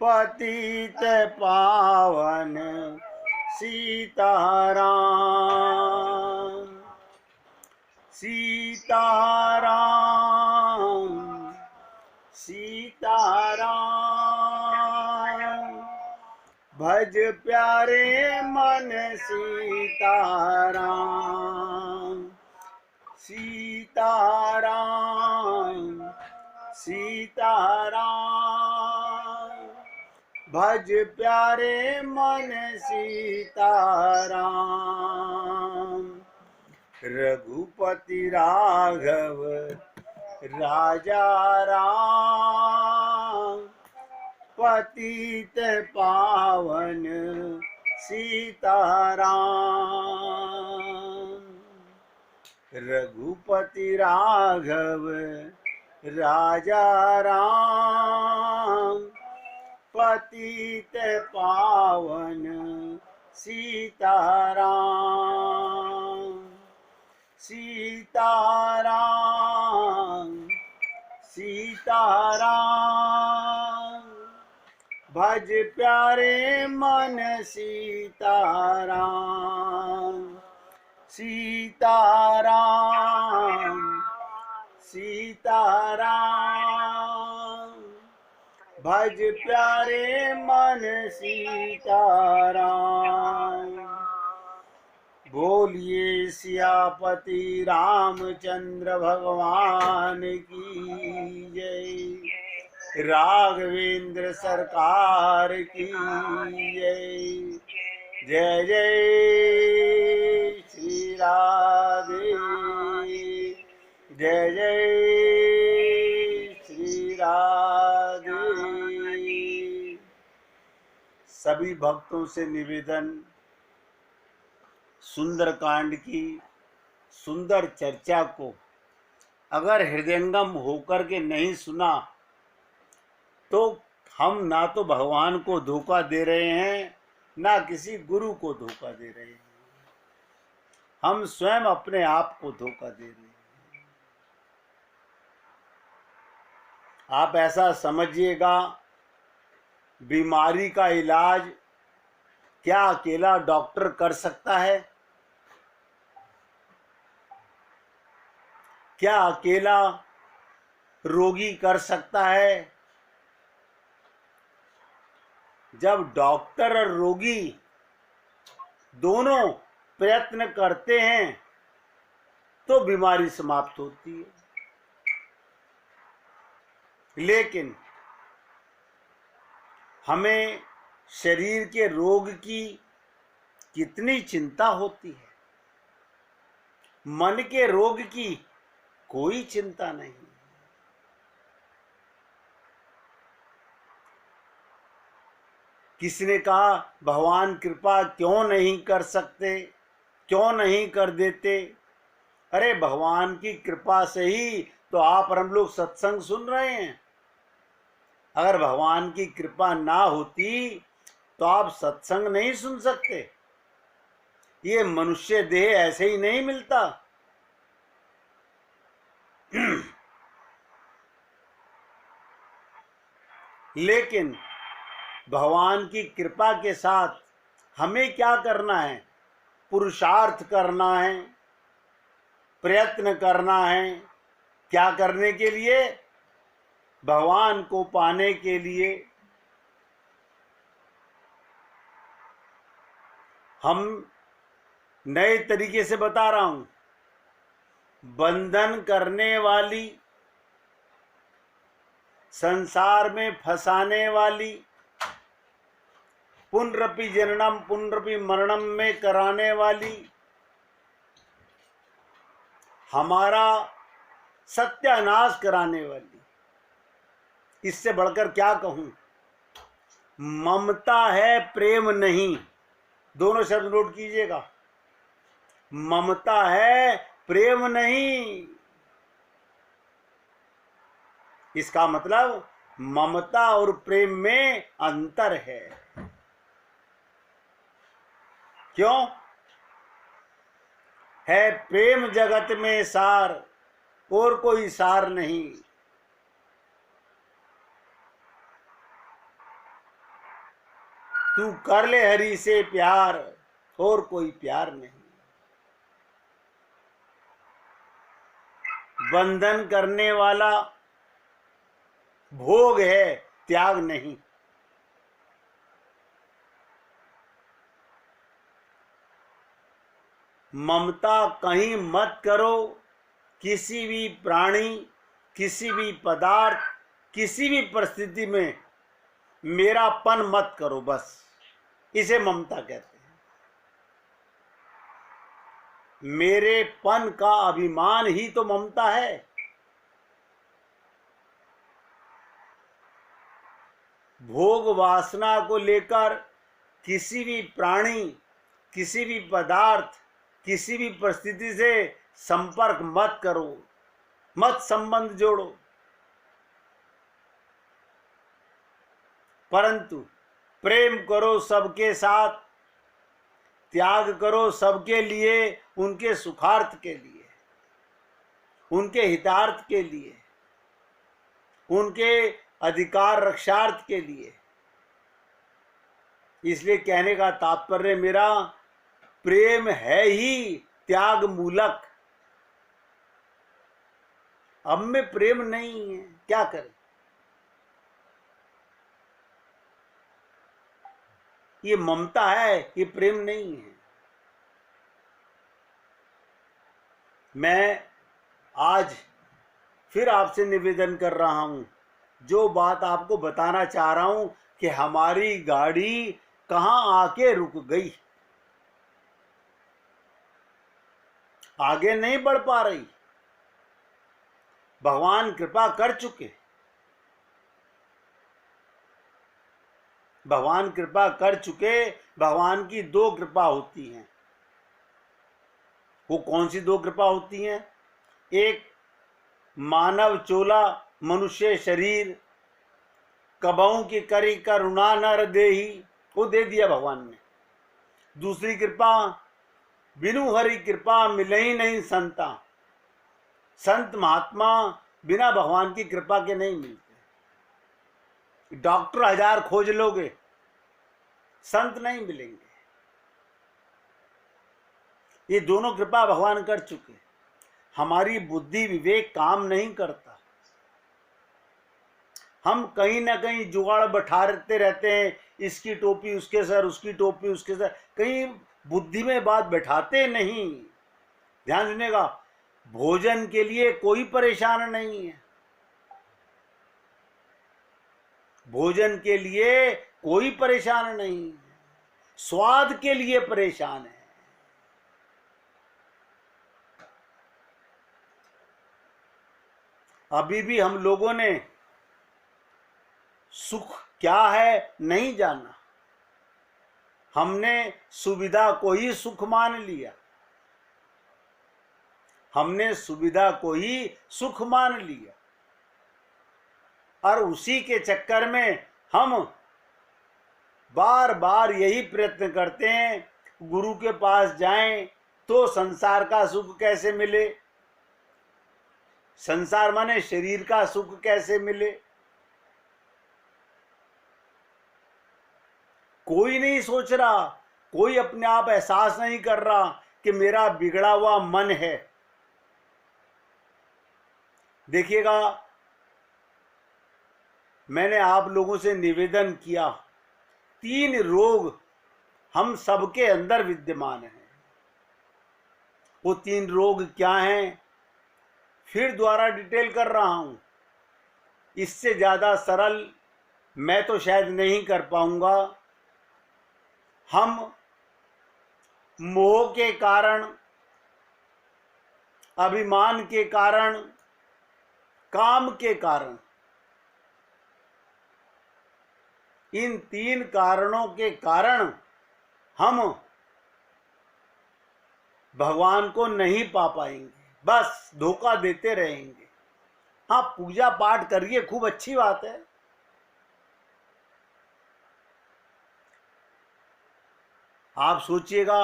पतित पावन सीताराम सीताराम सीताराम। भज प्यारे मन सीताराम सीताराम सीताराम। भज प्यारे मन सीताराम। रघुपति राघव राजा राम पतित पावन सीताराम। रघुपति राघव राजा राम पतित पावन सीताराम सीताराम सीताराम। भज प्यारे मन सीताराम सीताराम सीताराम। भज प्यारे मन सीताराम। बोलिए सियापति रामचंद्र भगवान की जय। राघवेंद्र सरकार की जय। जय जय श्री राधे जय जय श्री राधे। सभी भक्तों से निवेदन, सुंदरकांड की सुंदर चर्चा को अगर हृदयंगम होकर के नहीं सुना तो हम ना तो भगवान को धोखा दे रहे हैं, ना किसी गुरु को धोखा दे रहे हैं। हम स्वयं अपने आप को धोखा दे रहे हैं। आप ऐसा समझिएगा, बीमारी का इलाज क्या अकेला डॉक्टर कर सकता है? क्या अकेला रोगी कर सकता है? जब डॉक्टर और रोगी दोनों प्रयत्न करते हैं तो बीमारी समाप्त होती है। लेकिन हमें शरीर के रोग की कितनी चिंता होती है, मन के रोग की कोई चिंता नहीं। किसी ने कहा भगवान कृपा क्यों नहीं कर सकते, क्यों नहीं कर देते? अरे भगवान की कृपा से ही तो आप और हम लोग सत्संग सुन रहे हैं। अगर भगवान की कृपा ना होती तो आप सत्संग नहीं सुन सकते। ये मनुष्य देह ऐसे ही नहीं मिलता। लेकिन भगवान की कृपा के साथ हमें क्या करना है? पुरुषार्थ करना है, प्रयत्न करना है। क्या करने के लिए? भगवान को पाने के लिए। हम नए तरीके से बता रहा हूं, बंधन करने वाली, संसार में फंसाने वाली, पुनरपि जननम पुनरपि मरणम में कराने वाली, हमारा सत्यानाश कराने वाली, इससे बढ़कर क्या कहूं? ममता है, प्रेम नहीं। दोनों शब्द नोट कीजिएगा। ममता है, प्रेम नहीं। इसका मतलब ममता और प्रेम में अंतर है। क्यों? है प्रेम जगत में सार, और कोई सार नहीं। तू कर ले हरि से प्यार, और कोई प्यार नहीं। बंधन करने वाला भोग है, त्याग नहीं। ममता कहीं मत करो, किसी भी प्राणी, किसी भी पदार्थ, किसी भी परिस्थिति में मेरापन मत करो, बस इसे ममता कहते हैं। मेरेपन का अभिमान ही तो ममता है। भोग वासना को लेकर किसी भी प्राणी, किसी भी पदार्थ, किसी भी परिस्थिति से संपर्क मत करो, मत संबंध जोड़ो। परंतु प्रेम करो सबके साथ, त्याग करो सबके लिए, उनके सुखार्थ के लिए, उनके हितार्थ के लिए, उनके अधिकार रक्षार्थ के लिए। इसलिए कहने का तात्पर्य मेरा, प्रेम है ही त्याग मूलक। अब में प्रेम नहीं है, क्या करें? ये ममता है, ये प्रेम नहीं है। मैं आज फिर आपसे निवेदन कर रहा हूं, जो बात आपको बताना चाह रहा हूं कि हमारी गाड़ी कहां आके रुक गई, आगे नहीं बढ़ पा रही। भगवान कृपा कर चुके, भगवान कृपा कर चुके। भगवान की दो कृपा होती हैं। वो कौन सी दो कृपा होती हैं? एक, मानव चोला मनुष्य शरीर, कबहू की करी करुणा नर देही, वो दे दिया भगवान ने। दूसरी कृपा, बिनु हरि कृपा मिले ही नहीं संता। संत महात्मा बिना भगवान की कृपा के नहीं मिलते। डॉक्टर 1000 खोज लोगे, संत नहीं मिलेंगे। ये दोनों कृपा भगवान कर चुके। हमारी बुद्धि विवेक काम नहीं करता। हम कहीं ना कहीं जुगाड़ बैठाते रहते हैं, इसकी टोपी उसके सर, उसकी टोपी उसके सर, कहीं बुद्धि में बात बैठाते नहीं। ध्यान सुनिएगा, भोजन के लिए कोई परेशान नहीं है, भोजन के लिए कोई परेशान नहीं है, स्वाद के लिए परेशान है। अभी भी हम लोगों ने सुख क्या है नहीं जाना। हमने सुविधा को ही सुख मान लिया, हमने सुविधा को ही सुख मान लिया, और उसी के चक्कर में हम बार बार यही प्रयत्न करते हैं, गुरु के पास जाएं तो संसार का सुख कैसे मिले, संसार माने शरीर का सुख कैसे मिले। कोई नहीं सोच रहा, कोई अपने आप एहसास नहीं कर रहा कि मेरा बिगड़ा हुआ मन है। देखिएगा, मैंने आप लोगों से निवेदन किया, 3 रोग हम सबके अंदर विद्यमान हैं। वो 3 रोग क्या हैं, फिर दोबारा डिटेल कर रहा हूं। इससे ज्यादा सरल मैं तो शायद नहीं कर पाऊंगा। हम मोह के कारण, अभिमान के कारण, काम के कारण, इन 3 कारणों के कारण हम भगवान को नहीं पा पाएंगे, बस धोखा देते रहेंगे। हाँ, पूजा पाठ करिए, खूब अच्छी बात है। आप सोचिएगा,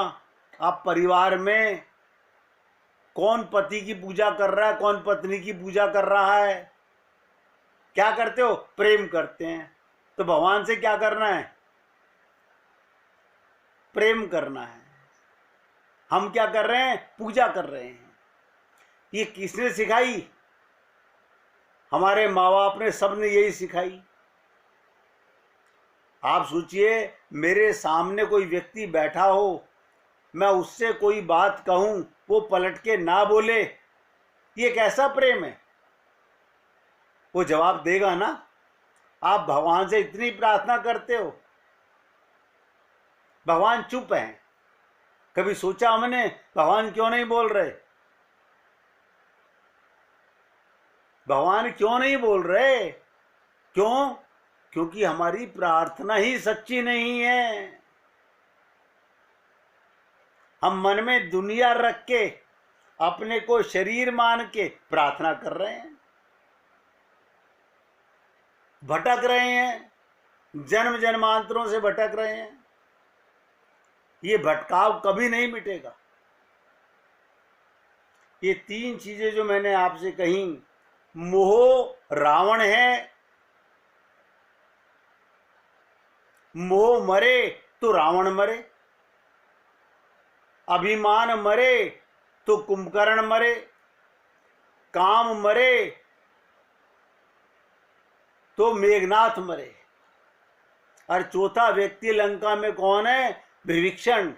आप परिवार में कौन पति की पूजा कर रहा है, कौन पत्नी की पूजा कर रहा है? क्या करते हो? प्रेम करते हैं। तो भगवान से क्या करना है? प्रेम करना है। हम क्या कर रहे हैं? पूजा कर रहे हैं। ये किसने सिखाई? हमारे माँ बाप ने, सब ने यही सिखाई। आप सोचिए, मेरे सामने कोई व्यक्ति बैठा हो, मैं उससे कोई बात कहूं, वो पलट के ना बोले, ये कैसा प्रेम है? वो जवाब देगा ना। आप भगवान से इतनी प्रार्थना करते हो, भगवान चुप है। कभी सोचा हमने भगवान क्यों नहीं बोल रहे? भगवान क्यों नहीं बोल रहे? क्यों? क्योंकि हमारी प्रार्थना ही सच्ची नहीं है। हम मन में दुनिया रख के, अपने को शरीर मान के प्रार्थना कर रहे हैं, भटक रहे हैं, जन्म जन्मांतरों से भटक रहे हैं। ये भटकाव कभी नहीं मिटेगा। ये 3 चीजें जो मैंने आपसे कही, मोह रावण है, मोह मरे तो रावण मरे, अभिमान मरे तो कुंभकर्ण मरे, काम मरे तो मेघनाथ मरे, और चौथा व्यक्ति लंका में कौन है? विभीषण।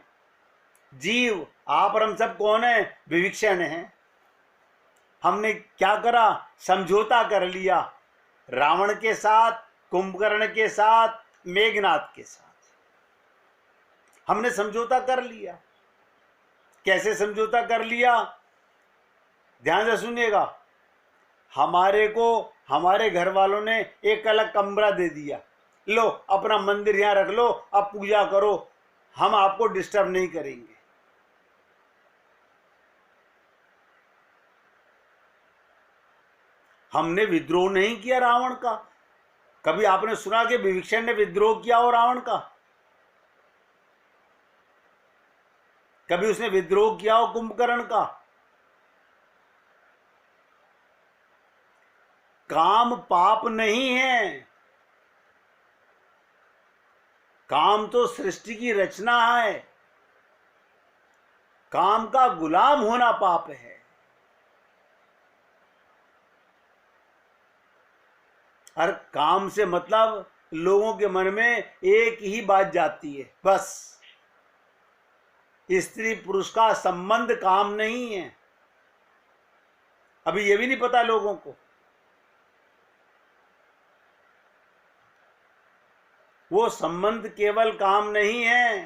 जीव आप और हम सब कौन है? विभीषण है। हमने क्या करा? समझौता कर लिया रावण के साथ, कुंभकर्ण के साथ, मेघनाथ के साथ। हमने समझौता कर लिया। कैसे समझौता कर लिया? ध्यान से सुनिएगा। हमारे को हमारे घर वालों ने एक अलग कमरा दे दिया, लो अपना मंदिर यहां रख लो, अब पूजा करो, हम आपको डिस्टर्ब नहीं करेंगे। हमने विद्रोह नहीं किया रावण का। कभी आपने सुना कि विभीषण ने विद्रोह किया हो रावण का? कभी उसने विद्रोह किया हो कुंभकर्ण का? काम पाप नहीं है। काम तो सृष्टि की रचना है। काम का गुलाम होना पाप है। और काम से मतलब लोगों के मन में एक ही बात जाती है, बस स्त्री पुरुष का संबंध काम नहीं है। अभी ये भी नहीं पता लोगों को। वो संबंध केवल काम नहीं है।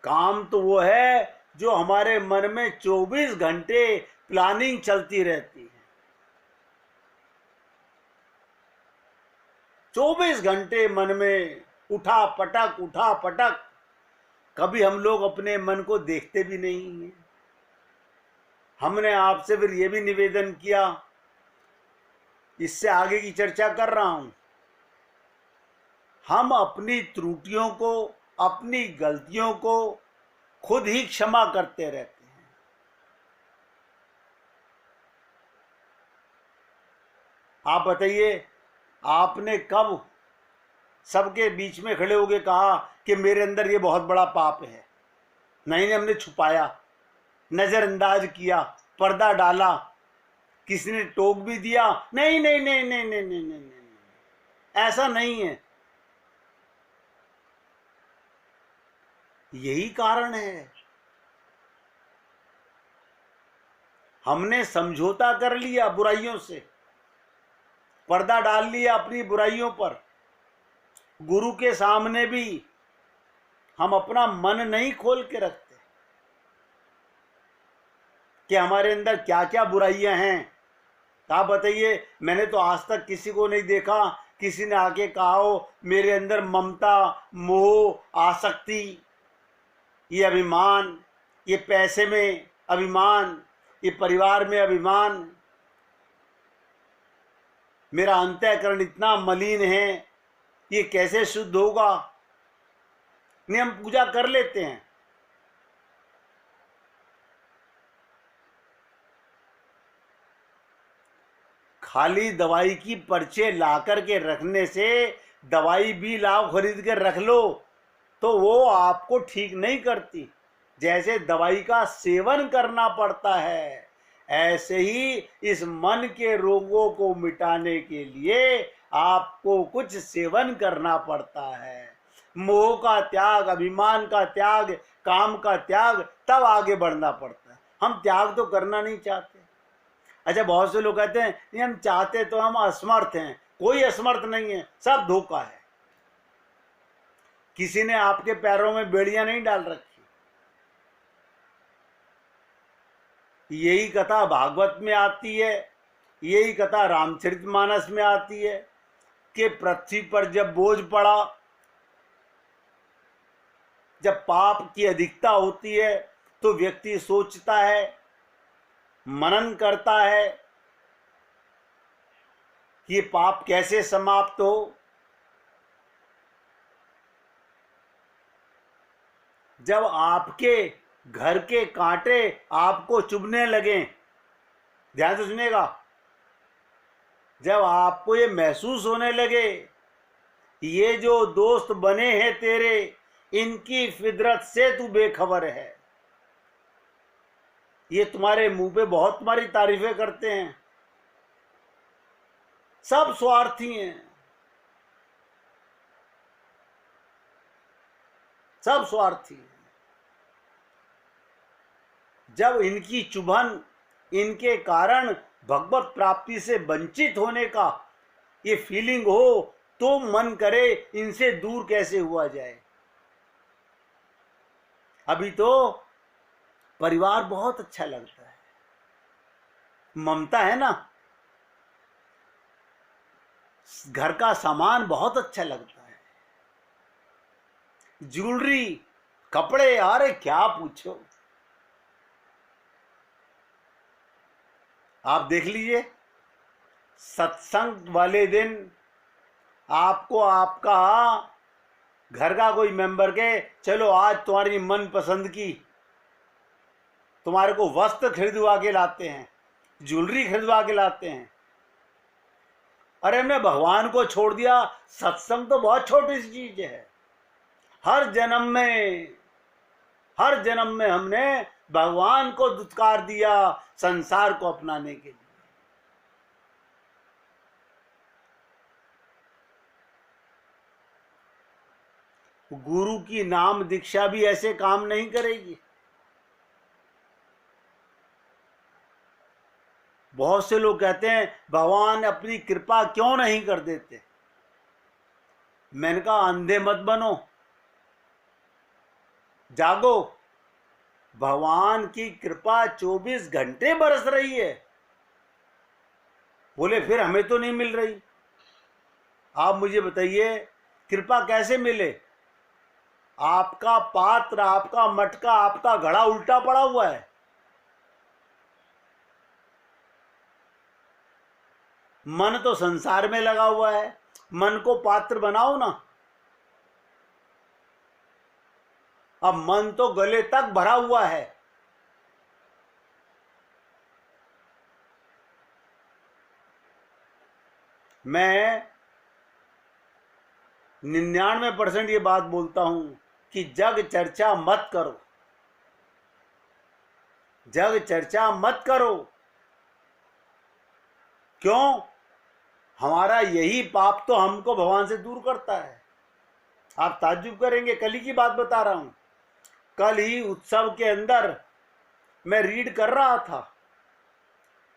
काम तो वो है जो हमारे मन में 24 घंटे प्लानिंग चलती रहती है। 24 घंटे मन में उठा पटक। कभी हम लोग अपने मन को देखते भी नहीं है। हमने आपसे फिर ये भी निवेदन किया, इससे आगे की चर्चा कर रहा हूं, हम अपनी त्रुटियों को, अपनी गलतियों को खुद ही क्षमा करते रहते हैं। आप बताइए, आपने कब सबके बीच में खड़े होकर कहा कि मेरे अंदर ये बहुत बड़ा पाप है? नहीं, हमने छुपाया, नजरअंदाज किया, पर्दा डाला, किसी ने टोक भी दिया, नहीं नहीं नहीं नहीं नहीं नहीं नहीं, नहीं। ऐसा नहीं है। यही कारण है, हमने समझौता कर लिया बुराइयों से, पर्दा डाल लिया अपनी बुराइयों पर। गुरु के सामने भी हम अपना मन नहीं खोल के रखते कि हमारे अंदर क्या क्या बुराइयां हैं। आप बताइए, मैंने तो आज तक किसी को नहीं देखा किसी ने आके कहा हो मेरे अंदर ममता, मोह, आसक्ति, ये अभिमान, ये पैसे में अभिमान, ये परिवार में अभिमान, मेरा अंतःकरण इतना मलिन है, ये कैसे शुद्ध होगा? नहीं, हम पूजा कर लेते हैं। खाली दवाई की पर्चे ला कर के रखने से दवाई भी लाओ खरीद के रख लो तो वो आपको ठीक नहीं करती। जैसे दवाई का सेवन करना पड़ता है, ऐसे ही इस मन के रोगों को मिटाने के लिए आपको कुछ सेवन करना पड़ता है। मोह का त्याग, अभिमान का त्याग, काम का त्याग, तब आगे बढ़ना पड़ता है। हम त्याग तो करना नहीं चाहते। अच्छा, बहुत से लोग कहते हैं नहीं हम चाहते तो हम असमर्थ हैं। कोई असमर्थ नहीं है, सब धोखा है। किसी ने आपके पैरों में बेड़ियां नहीं डाल रखी। यही कथा भागवत में आती है, यही कथा रामचरितमानस में आती है कि पृथ्वी पर जब बोझ पड़ा, जब पाप की अधिकता होती है तो व्यक्ति सोचता है, मनन करता है कि ये पाप कैसे समाप्त हो। जब आपके घर के कांटे आपको चुभने लगे, ध्यान से सुनिएगा, जब आपको ये महसूस होने लगे ये जो दोस्त बने हैं तेरे, इनकी फितरत से तू बेखबर है, ये तुम्हारे मुंह पे बहुत तुम्हारी तारीफें करते हैं, सब स्वार्थी हैं, सब स्वार्थी हैं। जब इनकी चुभन, इनके कारण भगवत प्राप्ति से वंचित होने का ये फीलिंग हो तो मन करे इनसे दूर कैसे हुआ जाए। अभी तो परिवार बहुत अच्छा लगता है, ममता है ना, घर का सामान बहुत अच्छा लगता है, ज्वेलरी, कपड़े, अरे क्या पूछो। आप देख लीजिए, सत्संग वाले दिन आपको आपका घर का कोई मेंबर के चलो आज तुम्हारी मन पसंद की, तुम्हारे को वस्त्र खरीदवा के लाते हैं, ज्वेलरी खरीदवा के लाते हैं। अरे हमने भगवान को छोड़ दिया, सत्संग तो बहुत छोटी सी चीज है। हर जन्म में हमने भगवान को दुत्कार दिया संसार को अपनाने के लिए। गुरु की नाम दीक्षा भी ऐसे काम नहीं करेगी। बहुत से लोग कहते हैं भगवान अपनी कृपा क्यों नहीं कर देते। मैंने कहा अंधे मत बनो, जागो। भगवान की कृपा 24 घंटे बरस रही है। बोले फिर हमें तो नहीं मिल रही। आप मुझे बताइए कृपा कैसे मिले। आपका पात्र, आपका मटका, आपका घड़ा उल्टा पड़ा हुआ है। मन तो संसार में लगा हुआ है, मन को पात्र बनाओ ना। अब मन तो गले तक भरा हुआ है। मैं 99% ये बात बोलता हूं कि जग चर्चा मत करो, जग चर्चा मत करो। क्यों? हमारा यही पाप तो हमको भगवान से दूर करता है। आप ताज्जुब करेंगे, कल ही की बात बता रहा हूं। कल ही उत्सव के अंदर मैं रीड कर रहा था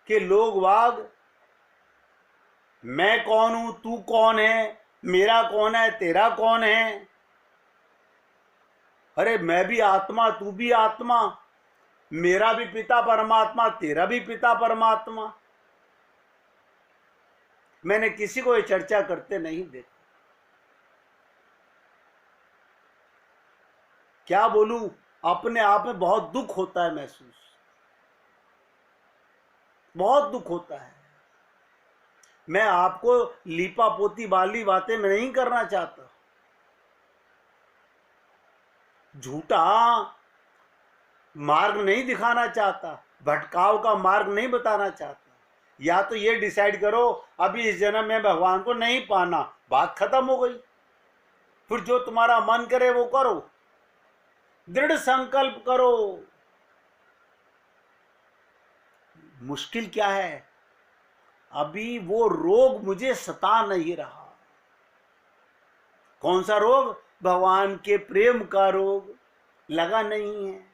कि लोग वाग, मैं कौन हूं, तू कौन है, मेरा कौन है, तेरा कौन है। अरे मैं भी आत्मा, तू भी आत्मा, मेरा भी पिता परमात्मा, तेरा भी पिता परमात्मा। मैंने किसी को ये चर्चा करते नहीं देखा। क्या बोलूं, अपने आप में बहुत दुख होता है महसूस, बहुत दुख होता है। मैं आपको लीपा पोती वाली बातें मैं नहीं करना चाहता, झूठा मार्ग नहीं दिखाना चाहता, भटकाव का मार्ग नहीं बताना चाहता। या तो ये डिसाइड करो अभी इस जन्म में भगवान को नहीं पाना, बात खत्म हो गई। फिर जो तुम्हारा मन करे वो करो, दृढ़ संकल्प करो। मुश्किल क्या है, अभी वो रोग मुझे सता नहीं रहा। कौन सा रोग? भगवान के प्रेम का रोग लगा नहीं है।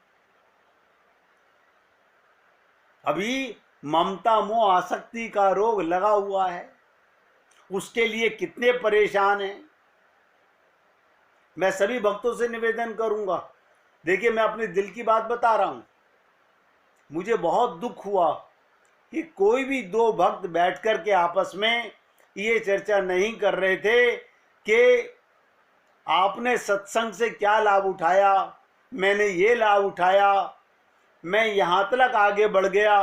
अभी ममता मोह आसक्ति का रोग लगा हुआ है। उसके लिए कितने परेशान हैं। मैं सभी भक्तों से निवेदन करूंगा, देखिए मैं अपने दिल की बात बता रहा हूं। मुझे बहुत दुख हुआ कि कोई भी दो भक्त बैठ कर के आपस में ये चर्चा नहीं कर रहे थे कि आपने सत्संग से क्या लाभ उठाया, मैंने ये लाभ उठाया, मैं यहाँ तक आगे बढ़ गया,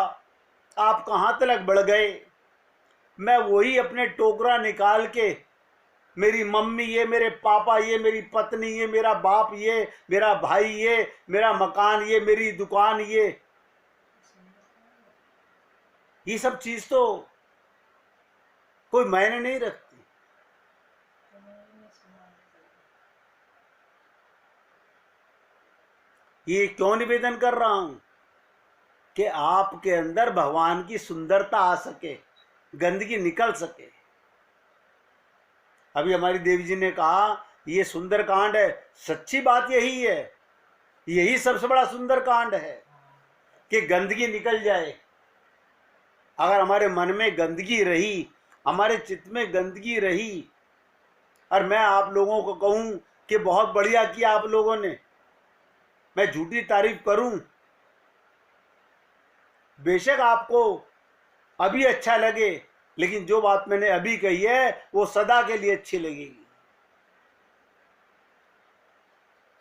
आप कहाँ तक बढ़ गए। मैं वही अपने टोकरा निकाल के, मेरी मम्मी ये, मेरे पापा ये, मेरी पत्नी ये, मेरा बाप ये, मेरा भाई ये, मेरा मकान ये, मेरी दुकान ये सब चीज तो कोई मायने नहीं रखती। ये क्यों निवेदन कर रहा हूं कि आपके अंदर भगवान की सुंदरता आ सके, गंदगी निकल सके। अभी हमारी देवी जी ने कहा ये सुंदर कांड है, सच्ची बात यही है। यही सबसे बड़ा सुंदर कांड है कि गंदगी निकल जाए। अगर हमारे मन में गंदगी रही, हमारे चित्त में गंदगी रही, और मैं आप लोगों को कहूं कि बहुत बढ़िया किया आप लोगों ने, मैं झूठी तारीफ करूं, बेशक आपको अभी अच्छा लगे, लेकिन जो बात मैंने अभी कही है वो सदा के लिए अच्छी लगेगी।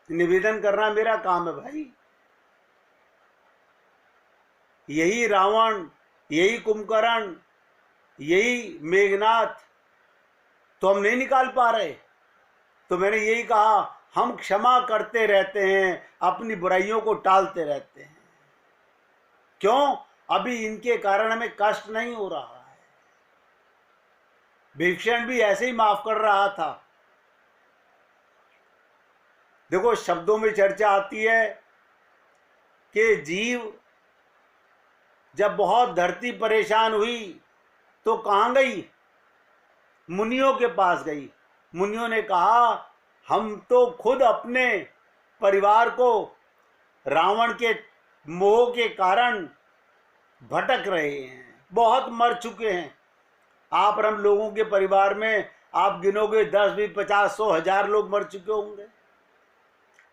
निवेदन करना मेरा काम है भाई। यही रावण, यही कुंभकर्ण, यही मेघनाथ तो हम नहीं निकाल पा रहे। तो मैंने यही कहा, हम क्षमा करते रहते हैं, अपनी बुराइयों को टालते रहते हैं। क्यों? अभी इनके कारण हमें कष्ट नहीं हो रहा है। भीषण भी ऐसे ही माफ कर रहा था। देखो शब्दों में चर्चा आती है कि जीव जब बहुत धरती परेशान हुई तो कहाँ गई? मुनियों के पास गई। मुनियों ने कहा हम तो खुद अपने परिवार को रावण के मोह के कारण भटक रहे हैं, बहुत मर चुके हैं। आप और हम लोगों के परिवार में आप गिनोगे 10, 20, 50, 100, 1000 लोग मर चुके होंगे।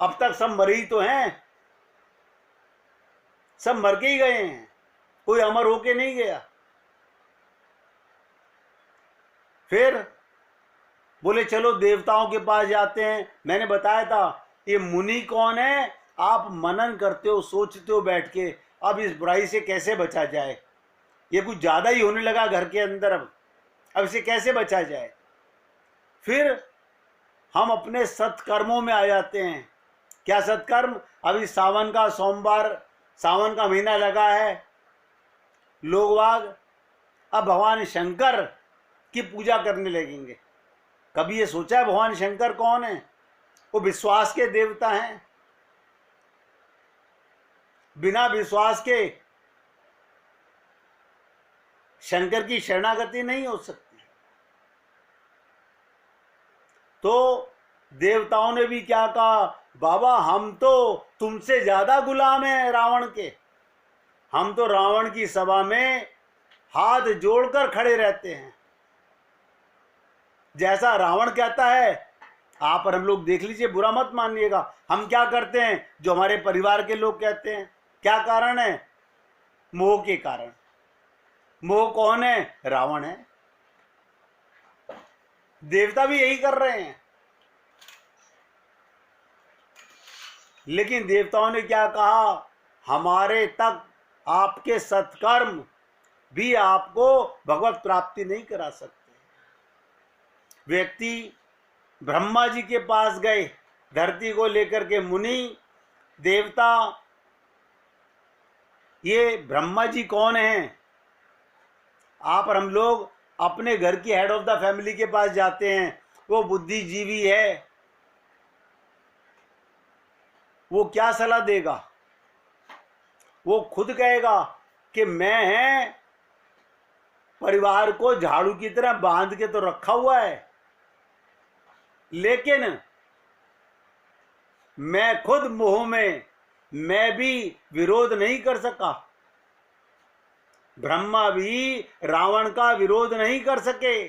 अब तक सब मरे ही तो हैं, सब मर के ही गए हैं, कोई अमर होके नहीं गया। फिर बोले चलो देवताओं के पास जाते हैं। मैंने बताया था ये मुनि कौन है, आप मनन करते हो, सोचते हो बैठ के अब इस बुराई से कैसे बचा जाए। ये कुछ ज्यादा ही होने लगा घर के अंदर, अब इसे कैसे बचा जाए। फिर हम अपने सत्कर्मों में आ जाते हैं। क्या सत्कर्म? अभी सावन का सोमवार, सावन का महीना लगा है, लोग बाग अब भगवान शंकर की पूजा करने लगेंगे। कभी ये सोचा है भगवान शंकर कौन है? वो विश्वास के देवता हैं। बिना विश्वास के शंकर की शरणागति नहीं हो सकती। तो देवताओं ने भी क्या कहा, बाबा हम तो तुमसे ज्यादा गुलाम हैं रावण के। हम तो रावण की सभा में हाथ जोड़कर खड़े रहते हैं। जैसा रावण कहता है आप और हम लोग देख लीजिए, बुरा मत मानिएगा। हम क्या करते हैं जो हमारे परिवार के लोग कहते हैं। क्या कारण है? मोह के कारण। मोह कौन है? रावण है। देवता भी यही कर रहे हैं। लेकिन देवताओं ने क्या कहा, हमारे तक आपके सत्कर्म भी आपको भगवत प्राप्ति नहीं करा सकते। व्यक्ति ब्रह्मा जी के पास गए, धरती को लेकर के मुनि देवता। ये ब्रह्मा जी कौन हैं? आप और हम लोग अपने घर की हेड ऑफ द फैमिली के पास जाते हैं वो बुद्धिजीवी है, वो क्या सलाह देगा? वो खुद कहेगा कि मैं परिवार को झाड़ू की तरह बांध के तो रखा हुआ है, लेकिन मैं खुद मोह में मैं भी विरोध नहीं कर सका। ब्रह्मा भी रावण का विरोध नहीं कर सके।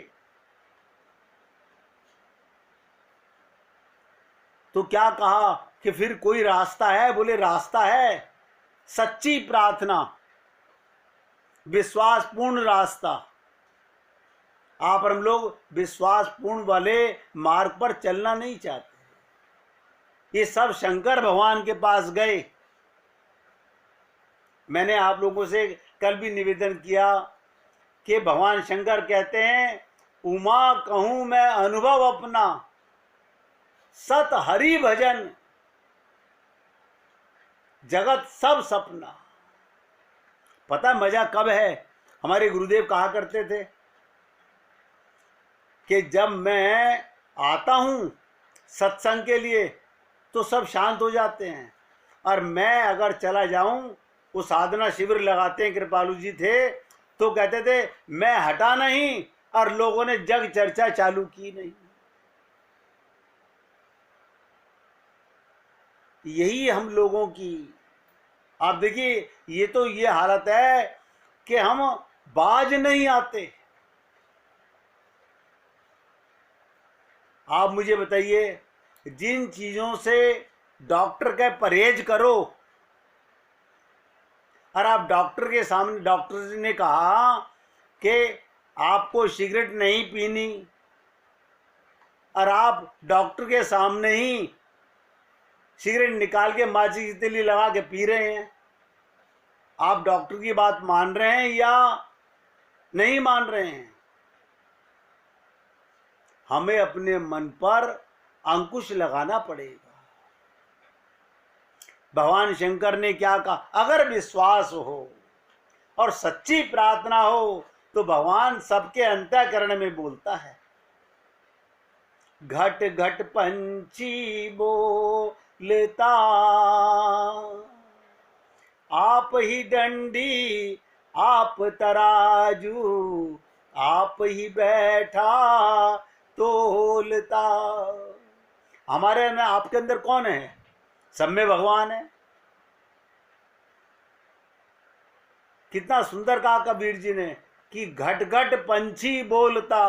तो क्या कहा कि फिर कोई रास्ता है? बोले रास्ता है, सच्ची प्रार्थना, विश्वासपूर्ण रास्ता। आप और हम लोग विश्वासपूर्ण वाले मार्ग पर चलना नहीं चाहते। ये सब शंकर भगवान के पास गए। मैंने आप लोगों से कल भी निवेदन किया कि भगवान शंकर कहते हैं, उमा कहूं मैं अनुभव अपना, सत हरि भजन जगत सब सपना। पता मजा कब है? हमारे गुरुदेव कहा करते थे कि जब मैं आता हूं सत्संग के लिए तो सब शांत हो जाते हैं, और मैं अगर चला जाऊं, वो साधना शिविर लगाते हैं, कृपालु जी थे, तो कहते थे मैं हटा नहीं और लोगों ने जग चर्चा चालू की नहीं। यही हम लोगों की, आप देखिए, ये तो ये हालत है कि हम बाज नहीं आते। आप मुझे बताइए, जिन चीजों से डॉक्टर का परहेज करो, और आप डॉक्टर के सामने, डॉक्टर ने कहा कि आपको सिगरेट नहीं पीनी, और आप डॉक्टर के सामने ही सिगरेट निकाल के माचिस की तीली लगा के पी रहे हैं। आप डॉक्टर की बात मान रहे हैं या नहीं मान रहे हैं? हमें अपने मन पर अंकुश लगाना पड़ेगा। भगवान शंकर ने क्या कहा? अगर विश्वास हो और सच्ची प्रार्थना हो तो भगवान सबके अंतःकरण में बोलता है। घट घट पंछी बोलता, आप ही डंडी आप तराजू, आप ही बैठा तोलता। हमारे ना आपके अंदर कौन है? सब में भगवान है। कितना सुंदर कहा कबीर जी ने कि घट घट पंछी बोलता,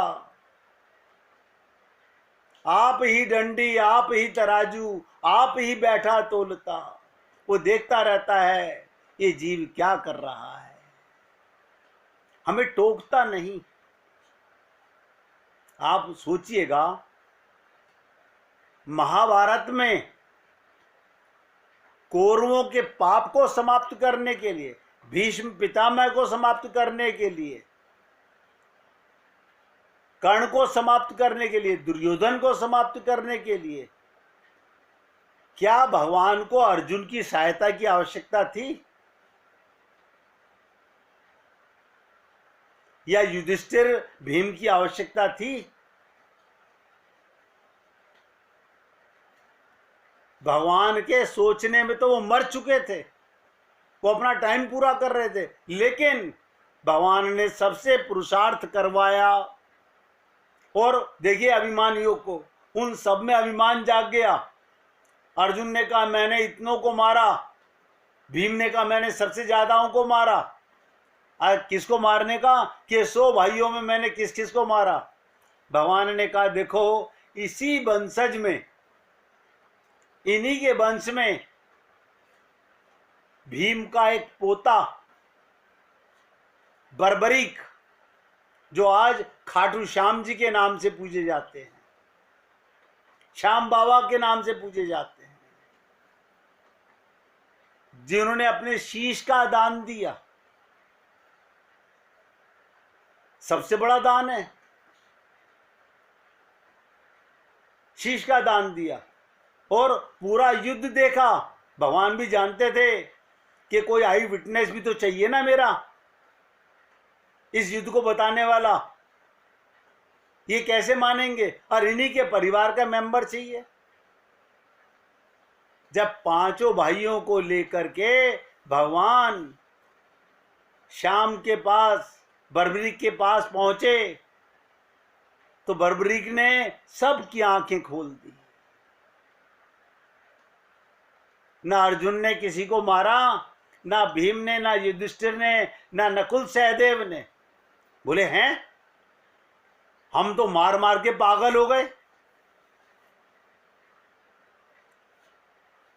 आप ही डंडी आप ही तराजू, आप ही बैठा तोलता। वो देखता रहता है ये जीव क्या कर रहा है, हमें टोकता नहीं। आप सोचिएगा, महाभारत में कौरवों के पाप को समाप्त करने के लिए, भीष्म पितामह को समाप्त करने के लिए, कर्ण को समाप्त करने के लिए, दुर्योधन को समाप्त करने के लिए, क्या भगवान को अर्जुन की सहायता की आवश्यकता थी? या युधिष्ठिर भीम की आवश्यकता थी? भगवान के सोचने में तो वो मर चुके थे, वो अपना टाइम पूरा कर रहे थे, लेकिन भगवान ने सबसे पुरुषार्थ करवाया। और देखिए अभिमान योग को, उन सब में अभिमान जाग गया। अर्जुन ने कहा मैंने इतनों को मारा, भीम ने कहा मैंने सबसे ज्यादाओं को मारा। आज किसको मारने का कि 100 भाइयों में मैंने किस किस को मारा? भगवान ने कहा देखो, इसी वंशज में, इन्हीं के वंश में भीम का एक पोता बर्बरीक, जो आज खाटू श्याम जी के नाम से पूजे जाते हैं, श्याम बाबा के नाम से पूजे जाते हैं, जिन्होंने अपने शीश का दान दिया, सबसे बड़ा दान है, शीश का दान दिया, और पूरा युद्ध देखा। भगवान भी जानते थे कि कोई आई विटनेस भी तो चाहिए ना मेरा, इस युद्ध को बताने वाला। ये कैसे मानेंगे? और इन्हीं के परिवार का मेंबर चाहिए। जब पांचों भाइयों को लेकर के भगवान श्याम के पास, बर्बरीक के पास पहुंचे, तो बर्बरीक ने सबकी आंखें खोल दी। ना अर्जुन ने किसी को मारा, ना भीम ने, ना युधिष्ठिर ने, ना नकुल सहदेव ने। बोले हैं, हम तो मार मार के पागल हो गए।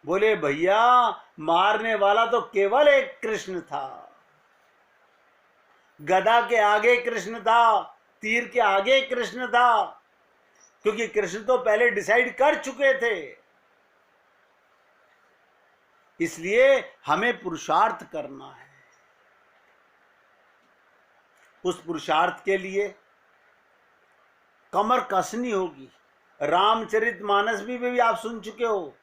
बोले भैया, मारने वाला तो केवल एक कृष्ण था। गदा के आगे कृष्ण था, तीर के आगे कृष्ण था, क्योंकि कृष्ण तो पहले डिसाइड कर चुके थे। इसलिए हमें पुरुषार्थ करना है। उस पुरुषार्थ के लिए कमर कसनी होगी। रामचरितमानस भी आप सुन चुके हो।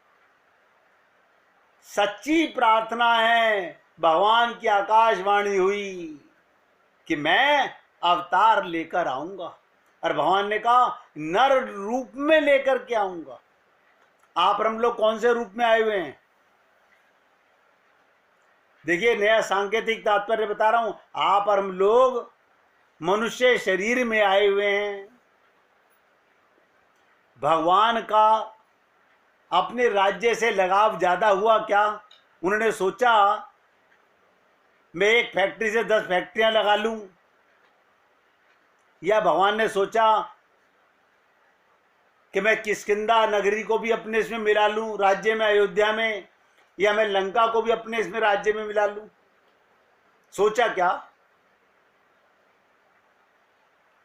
सच्ची प्रार्थना है, भगवान की आकाशवाणी हुई कि मैं अवतार लेकर आऊंगा, और भगवान ने कहा नर रूप में लेकर के आऊंगा। आप और हम लोग कौन से रूप में आए हुए हैं? देखिए, नया सांकेतिक तात्पर्य बता रहा हूं। आप और हम लोग मनुष्य शरीर में आए हुए हैं। भगवान का अपने राज्य से लगाव ज्यादा हुआ क्या? उन्होंने सोचा मैं एक फैक्ट्री से 10 फैक्ट्रियां लगा लूं, या भगवान ने सोचा कि मैं किष्किंधा नगरी को भी अपने इसमें मिला लूं राज्य में, अयोध्या में, या मैं लंका को भी अपने इसमें राज्य में मिला लूं? सोचा क्या?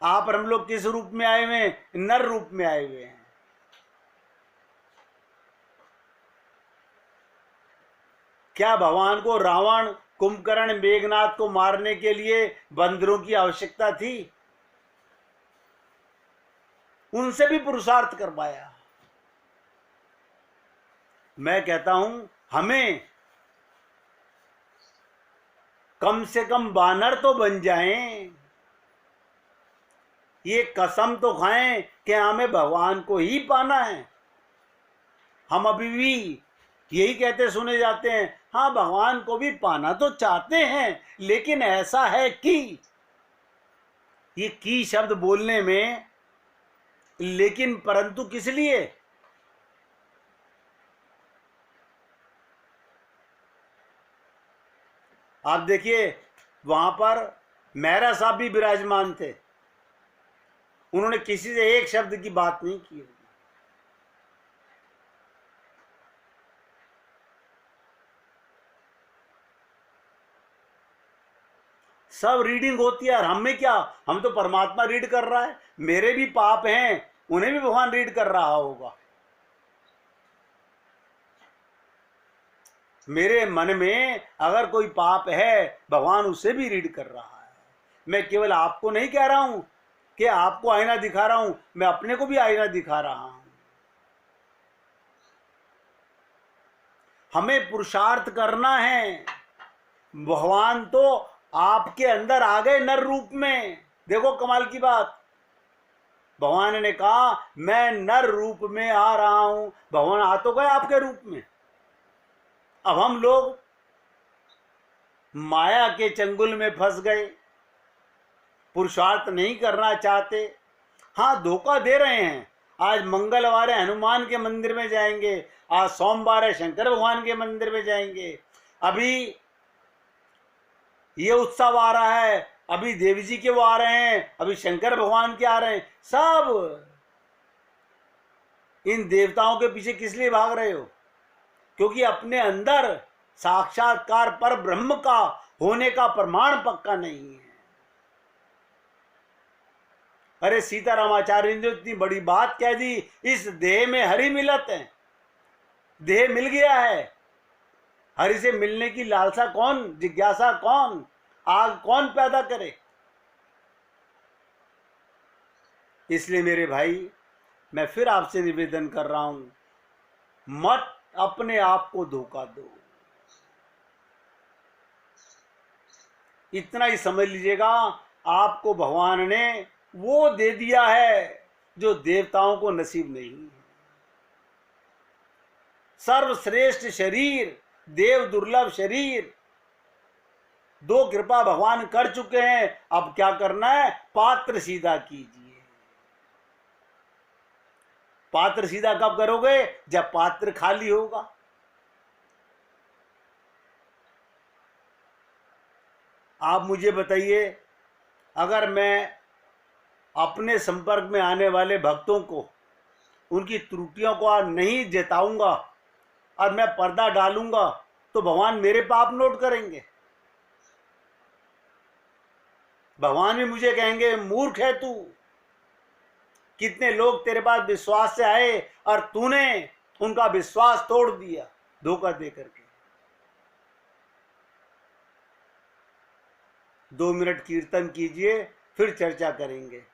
आप और हम लोग किस रूप में आए हुए हैं? नर रूप में आए हुए हैं। क्या भगवान को रावण, कुंभकर्ण, मेघनाथ को मारने के लिए बंदरों की आवश्यकता थी? उनसे भी पुरुषार्थ करवाया। मैं कहता हूं, हमें कम से कम बानर तो बन जाएं। ये कसम तो खाएं कि हमें भगवान को ही पाना है। हम अभी भी यही कहते सुने जाते हैं, हाँ भगवान को भी पाना तो चाहते हैं, लेकिन ऐसा है कि, ये की शब्द बोलने में, लेकिन परंतु किस लिए? आप देखिए, वहां पर मेहरा साहब भी विराजमान थे। उन्होंने किसी से एक शब्द की बात नहीं की। सब रीडिंग होती है, और हम में क्या? हम तो परमात्मा रीड कर रहा है। मेरे भी पाप हैं, उन्हें भी भगवान रीड कर रहा होगा। मेरे मन में अगर कोई पाप है, भगवान उसे भी रीड कर रहा है। मैं केवल आपको नहीं कह रहा हूं कि आपको आईना दिखा रहा हूं, मैं अपने को भी आईना दिखा रहा हूं। हमें पुरुषार्थ करना है। भगवान तो आपके अंदर आ गए नर रूप में। देखो कमाल की बात, भगवान ने कहा मैं नर रूप में आ रहा हूं। भगवान आ तो गए आपके रूप में। अब हम लोग माया के चंगुल में फंस गए, पुरुषार्थ नहीं करना चाहते। हाँ, धोखा दे रहे हैं। आज मंगलवार है, हनुमान के मंदिर में जाएंगे। आज सोमवार है, शंकर भगवान के मंदिर में जाएंगे। अभी ये उत्सव आ रहा है, अभी देवी जी के वो आ रहे हैं, अभी शंकर भगवान के आ रहे हैं। सब इन देवताओं के पीछे किस लिए भाग रहे हो? क्योंकि अपने अंदर साक्षात्कार पर ब्रह्म का होने का प्रमाण पक्का नहीं है। अरे सीतारामाचार्य ने इतनी बड़ी बात कह दी, इस देह में हरि मिलत है। देह मिल गया है, हरि से मिलने की लालसा कौन, जिज्ञासा कौन, आग कौन पैदा करे? इसलिए मेरे भाई, मैं फिर आपसे निवेदन कर रहा हूं, मत अपने आप को धोखा दो। इतना ही समझ लीजिएगा, आपको भगवान ने वो दे दिया है जो देवताओं को नसीब नहीं है। सर्वश्रेष्ठ शरीर, देव दुर्लभ शरीर, दो कृपा भगवान कर चुके हैं। अब क्या करना है? पात्र सीधा कीजिए। पात्र सीधा कब करोगे? जब पात्र खाली होगा। आप मुझे बताइए, अगर मैं अपने संपर्क में आने वाले भक्तों को उनकी त्रुटियों को नहीं जताऊंगा और मैं पर्दा डालूंगा तो भगवान मेरे पाप नोट करेंगे। भगवान भी मुझे कहेंगे मूर्ख है तू, कितने लोग तेरे पास विश्वास से आए और तूने उनका विश्वास तोड़ दिया धोखा दे करके। 2 मिनट कीर्तन कीजिए, फिर चर्चा करेंगे।